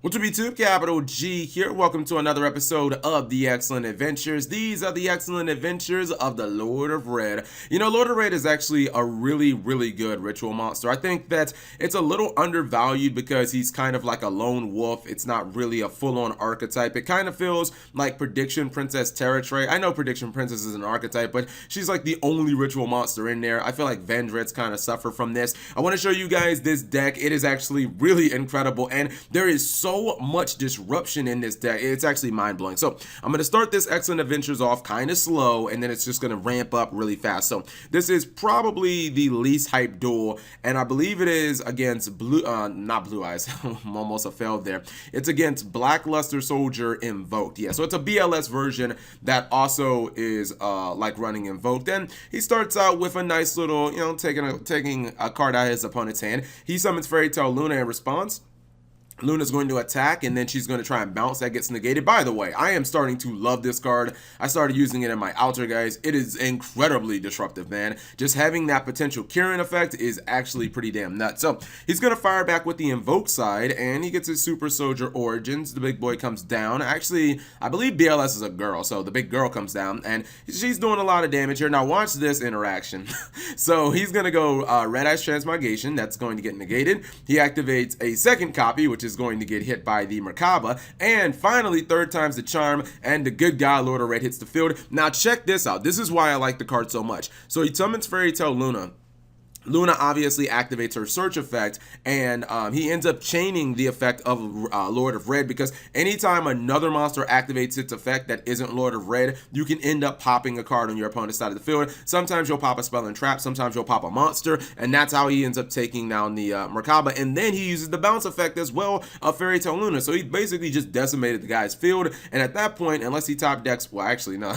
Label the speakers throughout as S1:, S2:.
S1: What's up, YouTube? Capital G here. Welcome to another episode of The Excellent Adventures. These are the excellent adventures of the Lord of Red. You know, Lord of Red is actually a really good ritual monster. I think that it's a little undervalued because he's kind of like a lone wolf. It's not really a full-on archetype. It kind of feels like Prediction Princess territory. I know Prediction Princess is an archetype, but she's like the only ritual monster in there. I feel like Vendrett's kind of suffer from this. I want to show you guys this deck. It is actually really incredible, and there is so much disruption in this deck. It's actually mind-blowing. So I'm going to start this Excellent Adventures off kind of slow, and then it's just going to ramp up really fast. So this is probably the least hyped duel, and I believe it is against not Blue Eyes. Almost a failed there. It's against Blackluster Soldier Invoked. Yeah, so it's a BLS version that also is like running Invoked. And he starts out with a nice little, taking a card out of his opponent's hand. He summons Fairy Tale Luna in response. Luna's going to attack, and then she's going to try and bounce. That gets negated. By the way, I am starting to love this card. I started using it in my altar, guys. It is incredibly disruptive, man. Just having that potential Kieran effect is actually pretty damn nuts. So he's going to fire back with the Invoke side, and he gets his Super Soldier Origins. The big boy comes down. Actually, I believe BLS is a girl, so the big girl comes down, and she's doing a lot of damage here. Now watch this interaction. So he's going to go Red Eyes Transmigration. That's going to get negated. He activates a second copy, which is going to get hit by the Merkaba, and finally third time's the charm, and the good guy Lord of Red hits the field. Now check this out. This is why I like the card so much. So he summons Fairy Tale Luna. Luna obviously activates her search effect, and he ends up chaining the effect of Lord of Red, because anytime another monster activates its effect that isn't Lord of Red, you can end up popping a card on your opponent's side of the field. Sometimes you'll pop a spell and trap, sometimes you'll pop a monster, and that's how he ends up taking down the Merkaba. And then he uses the bounce effect as well of Fairy Tale Luna, so he basically just decimated the guy's field. And at that point, unless he top decks, well actually no,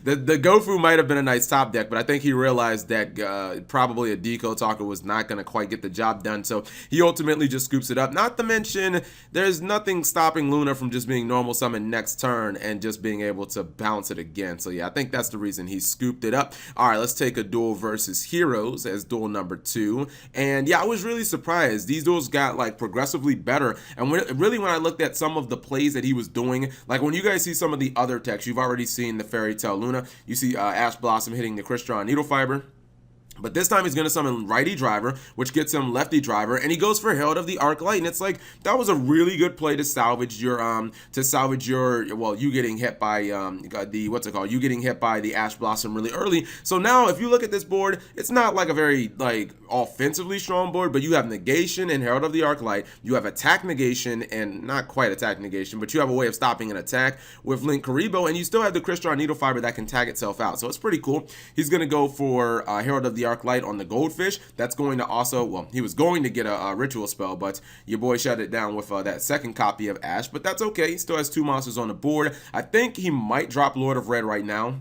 S1: the Gofu might have been a nice top deck, but I think he realized that probably a Deco Talker was not going to quite get the job done, so he ultimately just scoops it up. Not to mention, there's nothing stopping Luna from just being normal summon next turn and just being able to bounce it again. So yeah, I think that's the reason he scooped it up. All right, let's take a duel versus Heroes as duel number 2. And yeah, I was really surprised. These duels got like progressively better, and really when I looked at some of the plays that he was doing, like when you guys see some of the other techs, you've already seen the Fairy Tale Luna. You see Ash Blossom hitting the Crystron Needle Fiber. But this time he's going to summon Righty Driver, which gets him Lefty Driver, and he goes for Herald of the Arclight. And it's like, that was a really good play to salvage your, well, you getting hit by, you getting hit by the Ash Blossom really early. So now, if you look at this board, it's not like a very, like, offensively strong board, but you have Negation and Herald of the Arclight. You have Attack Negation, and not quite Attack Negation, but you have a way of stopping an attack with Linkuriboh, and you still have the Crystron Needle Fiber that can tag itself out. So it's pretty cool. He's going to go for Herald of the Arclight on the Goldfish. That's going to also, well, he was going to get a ritual spell, but your boy shut it down with that second copy of Ash, but that's okay. He still has 2 monsters on the board. I think he might drop Lord of Red right now.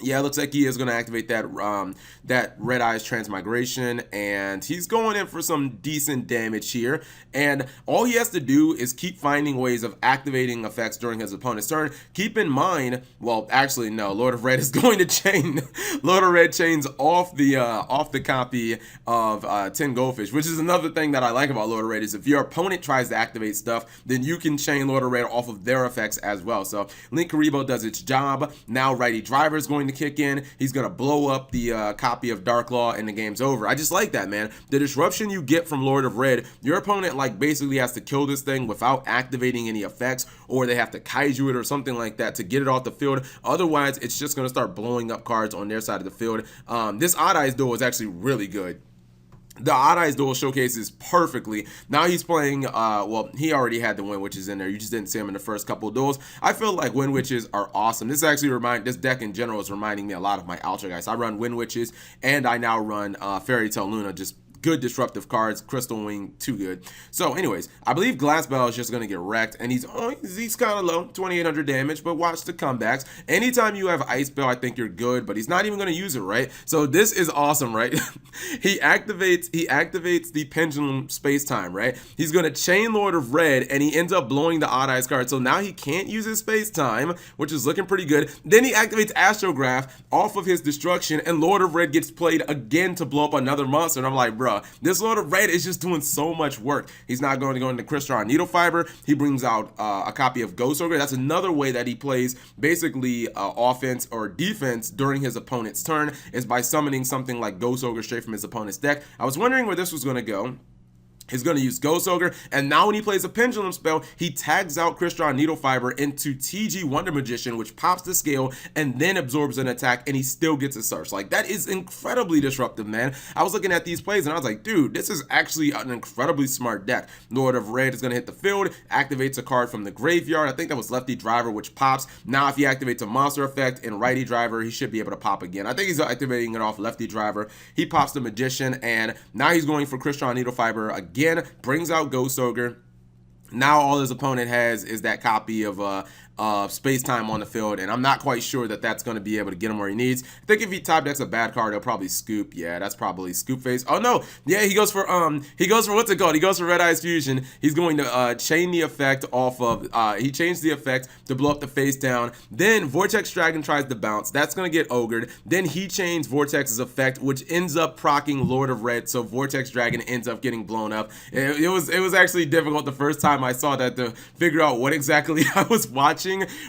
S1: Yeah, it looks like he is going to activate that Red Eyes Transmigration, and he's going in for some decent damage here. And all he has to do is keep finding ways of activating effects during his opponent's turn. Keep in mind, well, actually no, Lord of Red is going to chain. Lord of Red chains off the copy of 10 Goldfish, which is another thing that I like about Lord of Red, is if your opponent tries to activate stuff, then you can chain Lord of Red off of their effects as well. So Linkuriboh does its job. Now Righty Driver is going to kick in. He's going to blow up the copy of Dark Law, and the game's over. I just like that, man. The disruption you get from Lord of Red, your opponent like basically has to kill this thing without activating any effects, or they have to kaiju it or something like that to get it off the field. Otherwise, it's just going to start blowing up cards on their side of the field. This Odd Eyes duel is actually really good. The Odd Eyes duel showcases perfectly. Now he's playing, well, he already had the Wind Witches in there. You just didn't see him in the first couple of duels. I feel like Wind Witches are awesome. This actually this deck in general is reminding me a lot of my Ultra guys. I run Wind Witches, and I now run Fairy Tale Luna, just good disruptive cards. Crystal Wing, too good. So anyways, I believe Glass Bell is just going to get wrecked, and he's kind of low, 2,800 damage, but watch the comebacks. Anytime you have Ice Bell, I think you're good, but he's not even going to use it, right? So this is awesome, right? he activates the Pendulum Space-Time, right? He's going to chain Lord of Red, and he ends up blowing the Odd Eyes card, so now he can't use his Space-Time, which is looking pretty good. Then he activates Astrograph off of his destruction, and Lord of Red gets played again to blow up another monster, and I'm like, bro, this Lord of Red is just doing so much work. He's not going to go into Crystron Needle Fiber. He brings out a copy of Ghost Ogre. That's another way that he plays basically offense or defense during his opponent's turn, is by summoning something like Ghost Ogre straight from his opponent's deck. I was wondering where this was going to go. He's going to use Ghost Ogre, and now when he plays a Pendulum spell, he tags out Crystron Needle Fiber into TG Wonder Magician, which pops the scale and then absorbs an attack, and he still gets a search. Like, that is incredibly disruptive, man. I was looking at these plays, and I was like, dude, this is actually an incredibly smart deck. Lord of Red is going to hit the field, activates a card from the graveyard. I think that was Lefty Driver, which pops. Now, if he activates a monster effect in Righty Driver, he should be able to pop again. I think he's activating it off Lefty Driver. He pops the Magician, and now he's going for Crystron Needle Fiber again. Brings out Ghost Ogre. Now all his opponent has is that copy of Space Time on the field, and I'm not quite sure that that's going to be able to get him where he needs. I think if he top decks a bad card, he'll probably scoop. Yeah, that's probably Scoop Face. Oh no, yeah, he goes for what's it called? He goes for Red Eyes Fusion. He's going to chain the effect off of. He changed the effect to blow up the face down. Then Vortex Dragon tries to bounce. That's going to get ogred. Then he chains Vortex's effect, which ends up proccing Lord of Red. So Vortex Dragon ends up getting blown up. It was actually difficult the first time I saw that to figure out what exactly I was watching.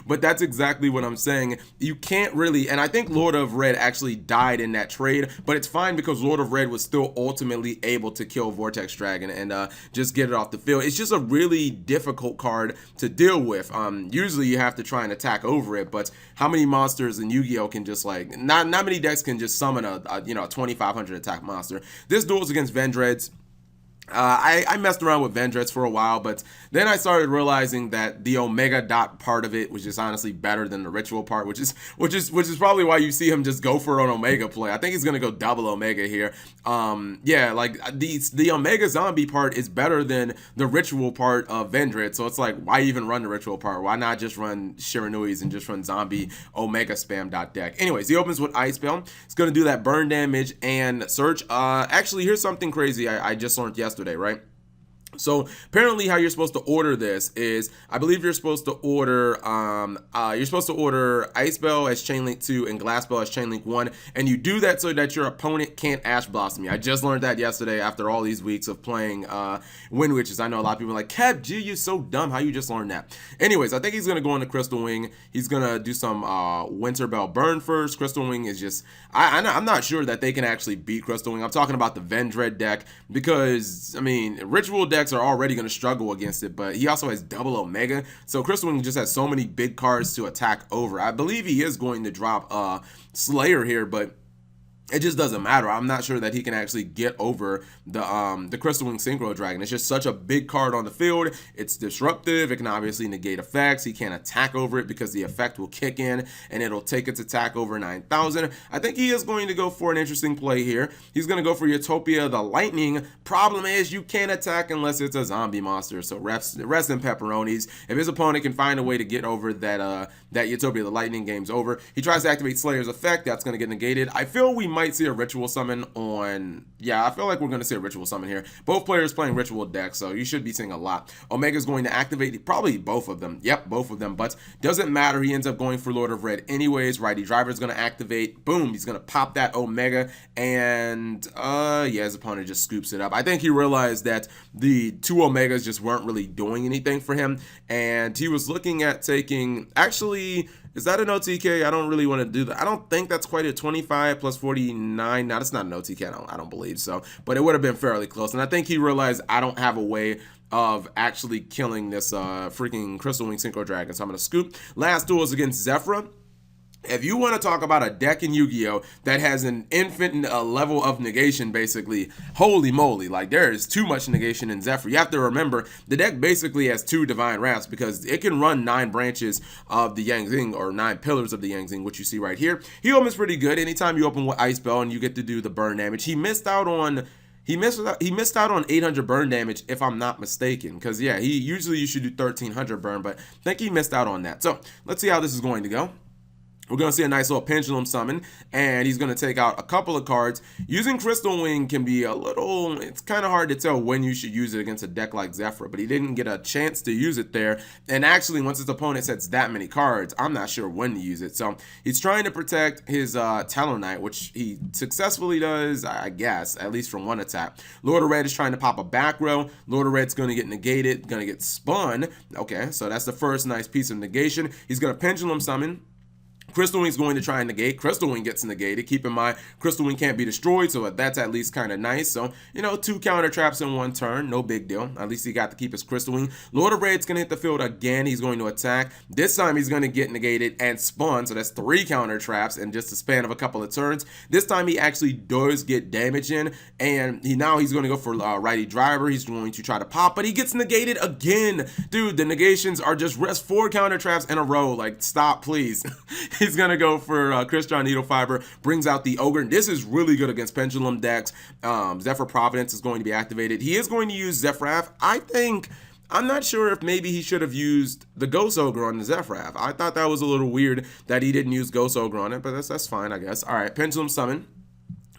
S1: But that's exactly what I'm saying. You can't really, and I think Lord of Red actually died in that trade, but it's fine because Lord of Red was still ultimately able to kill Vortex Dragon and just get it off the field. It's just a really difficult card to deal with. Usually you have to try and attack over it, but how many monsters in Yu-Gi-Oh can just like, not many decks can just summon a 2500 attack monster. This duel's against Vendreads. I messed around with Vendreads for a while, but then I started realizing that the Omega Dot part of it was just honestly better than the Ritual part, which is probably why you see him just go for an Omega play. I think he's gonna go double Omega here. Yeah, like the Omega Zombie part is better than the Ritual part of Vendread, so it's like, why even run the Ritual part? Why not just run Shiranui's and just run Zombie Omega spam dot deck? Anyways, he opens with Ice Spell. It's gonna do that burn damage and search. Actually, here's something crazy I just learned yesterday, right? So apparently how you're supposed to order this is, I believe you're supposed to order Ice Bell as Chainlink 2 and Glass Bell as Chainlink 1, and you do that so that your opponent can't Ash Blossom you. I just learned that yesterday after all these weeks of playing Wind Witches. I know a lot of people are like, Kev, gee, you're so dumb. How you just learned that? Anyways, I think he's going to go into Crystal Wing. He's going to do some Winter Bell Burn first. Crystal Wing is just, I'm not sure that they can actually beat Crystal Wing. I'm talking about the Vendread deck because, I mean, Ritual decks are already going to struggle against it, but he also has double Omega, so Crystal Wing just has so many big cards to attack over. I believe he is going to drop Slayer here, but it just doesn't matter. I'm not sure that he can actually get over the Crystal Wing Synchro Dragon. It's just such a big card on the field. It's disruptive. It can obviously negate effects. He can't attack over it because the effect will kick in and it'll take its attack over 9,000. I think he is going to go for an interesting play here. He's going to go for Utopia the Lightning. Problem is you can't attack unless it's a zombie monster. So rest in pepperonis. If his opponent can find a way to get over that Utopia the Lightning, game's over. He tries to activate Slayer's effect. That's going to get negated. I feel we might see a Ritual Summon on, I feel like we're going to see a Ritual Summon here. Both players playing Ritual decks, so you should be seeing a lot. Omega's going to activate probably both of them. Yep, both of them, but doesn't matter. He ends up going for Lord of Red anyways. Righty Driver's going to activate. Boom, he's going to pop that Omega, and his opponent just scoops it up. I think he realized that the two Omegas just weren't really doing anything for him, and he was looking at taking, actually, is that an OTK? I don't really want to do that. I don't think that's quite a 25 plus 49. No, that's not an OTK. I don't believe so. But it would have been fairly close. And I think he realized I don't have a way of actually killing this freaking Crystal Wing Synchro Dragon. So I'm going to scoop. Last duel is against Zefra. If you want to talk about a deck in Yu-Gi-Oh! That has an infinite level of negation, basically, holy moly, like there is too much negation in Zephyr. You have to remember, the deck basically has 2 Divine Wraths because it can run 9 branches of the Yang Zing, or 9 pillars of the Yang Zing, which you see right here. He opens pretty good. Anytime you open with Ice Bell and you get to do the burn damage. He missed out on 800 burn damage, if I'm not mistaken, because usually you should do 1300 burn, but I think he missed out on that. So let's see how this is going to go. We're going to see a nice little pendulum summon, and he's going to take out a couple of cards. Using Crystal Wing can be a little, it's kind of hard to tell when you should use it against a deck like Zephyr, but he didn't get a chance to use it there. And actually, once his opponent sets that many cards, I'm not sure when to use it. So he's trying to protect his Talonite, which he successfully does, I guess, at least from one attack. Lord of Red is trying to pop a back row. Lord of Red's going to get negated, going to get spun. Okay, so that's the first nice piece of negation. He's going to pendulum summon. Crystal Wing's going to try and negate. Crystal Wing gets negated. Keep in mind, Crystal Wing can't be destroyed, so that's at least kind of nice. So, 2 counter traps in one turn. No big deal. At least he got to keep his Crystal Wing. Lord of Red's going to hit the field again. He's going to attack. This time, he's going to get negated and spun, so that's 3 counter traps in just a span of a couple of turns. This time, he actually does get damage in, and he's going to go for righty driver. He's going to try to pop, but he gets negated again. Dude, the negations are just 4 counter traps in a row. Like, stop, please. He's going to go for Crystron Needle Fiber, brings out the Ogre. This is really good against Pendulum decks. Zephyr Providence is going to be activated. He is going to use Zephyrath. I'm not sure if maybe he should have used the Ghost Ogre on the Zephyrath. I thought that was a little weird that he didn't use Ghost Ogre on it, but that's fine, I guess. All right, Pendulum Summon.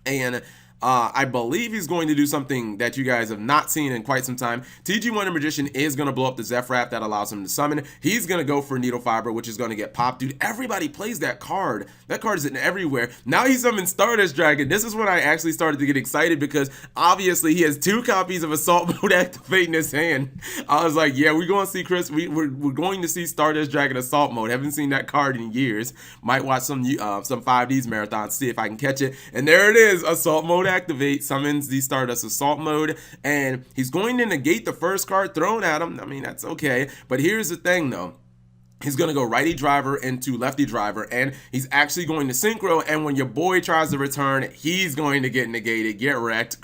S1: And I believe he's going to do something that you guys have not seen in quite some time. TG Wonder Magician is going to blow up the Zephyrath. That allows him to summon. He's going to go for Needle Fiber, which is going to get popped. Dude, everybody plays that card. That card is in everywhere. Now he summons Stardust Dragon. This is when I actually started to get excited because obviously he has 2 copies of Assault Mode Activate in his hand. I was like, yeah, we're going to see we're going to see Stardust Dragon Assault Mode. Haven't seen that card in years. Might watch some 5Ds marathons, see if I can catch it. And there it is, Assault Mode Activate, summons the Stardust Assault Mode, and he's going to negate the first card thrown at him. I mean, that's okay, but here's the thing though. He's going to go righty driver into lefty driver, and he's actually going to synchro, and when your boy tries to return, he's going to get negated, get wrecked.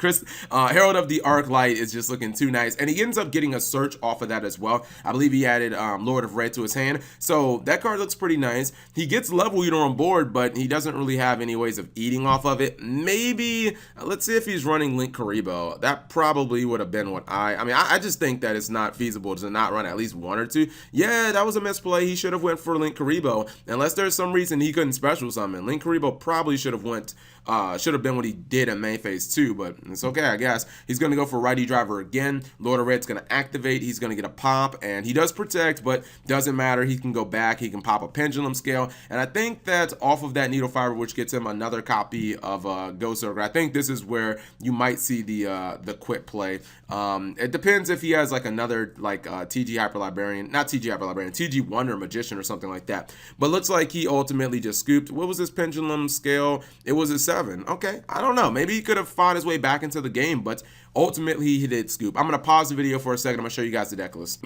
S1: Herald of the Arclight is just looking too nice, and he ends up getting a search off of that as well. I believe he added Lord of Red to his hand, so that card looks pretty nice. He gets Level Eater on board, but he doesn't really have any ways of eating off of it. Maybe, let's see if he's running Linkuriboh. That probably would have been what I just think that it's not feasible to not run at least 1 or 2. Yeah, that was a misplay. He should have went for Linkuriboh, unless there's some reason he couldn't special summon. Linkuriboh probably should have been what he did in main phase 2, but it's okay, I guess. He's going to go for righty driver again. Lord of Red's going to activate. He's going to get a pop, and he does protect, but doesn't matter. He can go back. He can pop a pendulum scale, and I think that off of that Needle Fiber, which gets him another copy of Ghost Ogre, I think this is where you might see the quit play. It depends if he has like another TG Hyper Librarian, not TG Hyper Librarian, TG Wonder Magician or something like that. But looks like he ultimately just scooped. What was his pendulum scale? It was a 7. Okay, I don't know. Maybe he could have fought his way back into the game, but ultimately he did scoop. I'm going to pause the video for a second. I'm going to show you guys the deck list.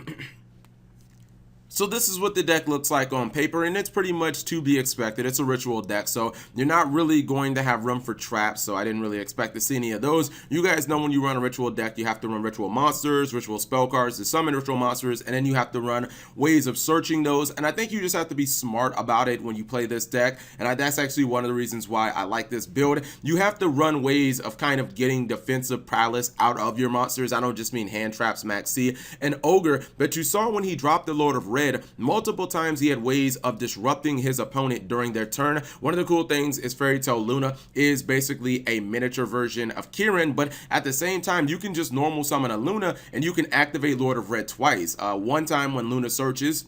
S1: So this is what the deck looks like on paper, and it's pretty much to be expected. It's a ritual deck, so you're not really going to have room for traps, so I didn't really expect to see any of those. You guys know when you run a ritual deck, you have to run ritual monsters, ritual spell cards to summon ritual monsters, and then you have to run ways of searching those, and I think you just have to be smart about it when you play this deck, and that's actually one of the reasons why I like this build. You have to run ways of kind of getting defensive prowess out of your monsters. I don't just mean hand traps, Max C, and Ogre, but you saw when he dropped the Lord of Red, multiple times he had ways of disrupting his opponent during their turn. One of the cool things is Fairy Tail Luna is basically a miniature version of Kirin, but at the same time you can just normal summon a Luna and you can activate Lord of Red twice. One time when Luna searches,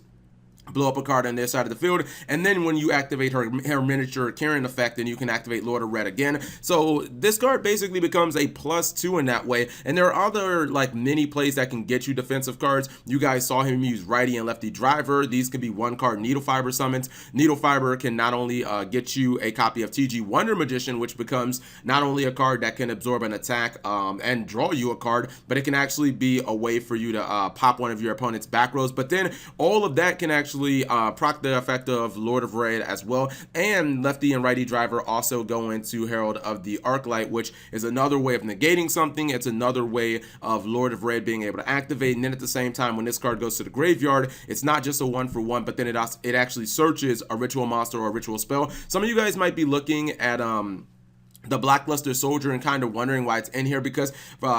S1: blow up a card on their side of the field, and then when you activate her miniature Kirin effect, then you can activate Lord of Red again. So this card basically becomes a +2 in that way, and there are other mini plays that can get you defensive cards. You guys saw him use righty and lefty driver. These could be 1 card Needle Fiber summons. Needle Fiber can not only get you a copy of TG Wonder Magician, which becomes not only a card that can absorb an attack and draw you a card, but it can actually be a way for you to pop one of your opponent's back rows. But then all of that can actually proc the effect of Lord of Red as well, and lefty and righty driver also go into Herald of the Arclight, which is another way of negating something. It's another way of Lord of Red being able to activate, and then at the same time when this card goes to the graveyard, it's not just a 1-for-1, but then it actually searches a ritual monster or a ritual spell. Some of you guys might be looking at the Blackluster Soldier and kind of wondering why it's in here, because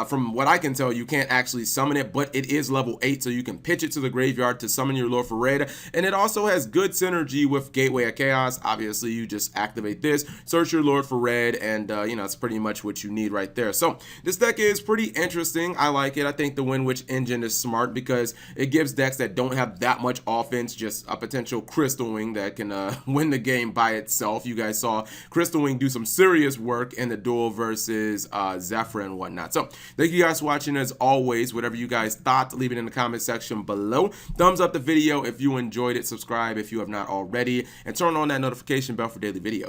S1: from what I can tell, you can't actually summon it, but it is level 8, so you can pitch it to the graveyard to summon your Lord for Red. And it also has good synergy with Gateway of Chaos. Obviously, you just activate this, search your Lord for Red, and you know, it's pretty much what you need right there. So this deck is pretty interesting. I like it. I think the Wind Witch engine is smart because it gives decks that don't have that much offense just a potential Crystal Wing that can win the game by itself. You guys saw Crystal Wing do some serious work in the duel versus Zephyr and whatnot. So thank you guys for watching. As always, whatever you guys thought, leave it in the comment section below. Thumbs up the video if you enjoyed it, subscribe if you have not already, and turn on that notification bell for daily videos.